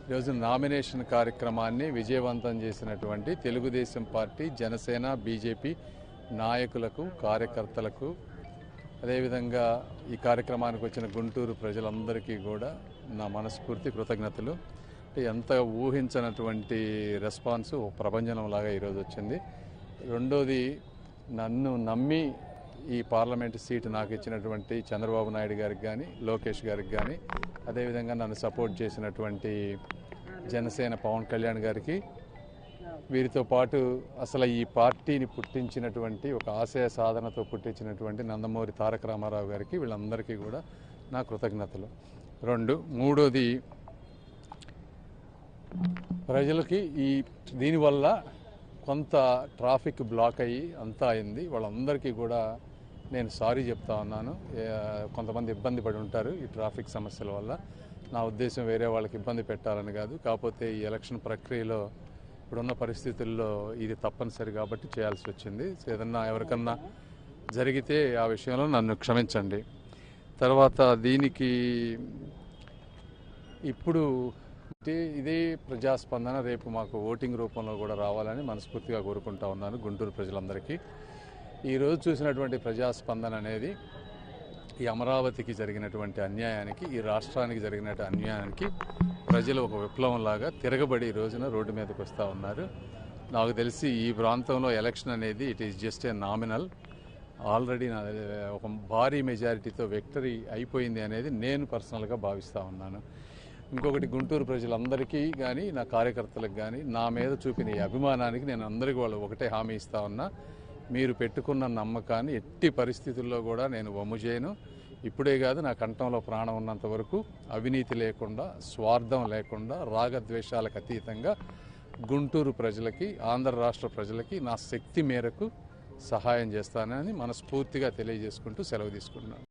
ఈరోజు నామినేషన్ కార్యక్రమాన్ని విజయవంతం చేసినటువంటి తెలుగుదేశం పార్టీ, జనసేన, బీజేపీ నాయకులకు, కార్యకర్తలకు, అదేవిధంగా ఈ కార్యక్రమానికి వచ్చిన గుంటూరు ప్రజలందరికీ కూడా నా మనస్ఫూర్తి కృతజ్ఞతలు. ఎంత ఊహించినటువంటి రెస్పాన్స్ ప్రభంజనంలాగా ఈరోజు వచ్చింది. రెండోది, నన్ను నమ్మి ఈ పార్లమెంటు సీటు నాకు ఇచ్చినటువంటి చంద్రబాబు నాయుడు గారికి కానీ, లోకేష్ గారికి కానీ, అదేవిధంగా నన్ను సపోర్ట్ చేసినటువంటి జనసేన పవన్ కళ్యాణ్ గారికి, వీరితో పాటు అసలు ఈ పార్టీని పుట్టించినటువంటి, ఒక ఆశయ సాధనతో పుట్టించినటువంటి నందమూరి తారక రామారావు గారికి, వీళ్ళందరికీ కూడా నా కృతజ్ఞతలు. మూడోది, ప్రజలకి దీనివల్ల కొంత ట్రాఫిక్ బ్లాక్ అయ్యి అంతా అయింది. వాళ్ళందరికీ కూడా నేను సారీ చెప్తా ఉన్నాను. కొంతమంది ఇబ్బంది పడి ఉంటారు ఈ ట్రాఫిక్ సమస్యల వల్ల. నా ఉద్దేశం వేరే వాళ్ళకి ఇబ్బంది పెట్టాలని కాదు. కాకపోతే ఈ ఎలక్షన్ ప్రక్రియలో ఇప్పుడున్న పరిస్థితుల్లో ఇది తప్పనిసరి కాబట్టి చేయాల్సి వచ్చింది. ఏదన్నా ఎవరికన్నా జరిగితే ఆ విషయంలో నన్ను క్షమించండి. తర్వాత దీనికి ఇప్పుడు ఇదే ప్రజాస్పందన రేపు మాకు ఓటింగ్ రూపంలో కూడా రావాలని మనస్ఫూర్తిగా కోరుకుంటా ఉన్నాను గుంటూరు ప్రజలందరికీ. ఈరోజు చూసినటువంటి ప్రజాస్పందన అనేది ఈ అమరావతికి జరిగినటువంటి అన్యాయానికి, ఈ రాష్ట్రానికి జరిగిన అన్యాయానికి ప్రజలు ఒక విప్లవంలాగా తిరగబడి ఈ రోజున రోడ్డు మీదకి వస్తూ ఉన్నారు. నాకు తెలిసి ఈ ప్రాంతంలో ఎలక్షన్ అనేది it is just a nominal. Already ఒక భారీ మెజారిటీతో విక్టరీ అయిపోయింది అనేది నేను పర్సనల్గా భావిస్తూ ఉన్నాను. ఇంకొకటి, గుంటూరు ప్రజలందరికీ కానీ, నా కార్యకర్తలకు కానీ నా మీద చూపిన ఈ అభిమానానికి నేను అందరికీ వాళ్ళు ఒకటే హామీ ఇస్తా ఉన్నా. మీరు పెట్టుకున్న నమ్మకాన్ని ఎట్టి పరిస్థితుల్లో కూడా నేను వమ్ము చేయను. ఇప్పుడే కాదు, నా కంఠంలో ప్రాణం ఉన్నంత వరకు అవినీతి లేకుండా, స్వార్థం లేకుండా, రాగద్వేషాలకు అతీతంగా గుంటూరు ప్రజలకి, ఆంధ్ర రాష్ట్ర ప్రజలకి నా శక్తి మేరకు సహాయం చేస్తానని మనస్ఫూర్తిగా తెలియజేసుకుంటూ సెలవు తీసుకుంటున్నాను.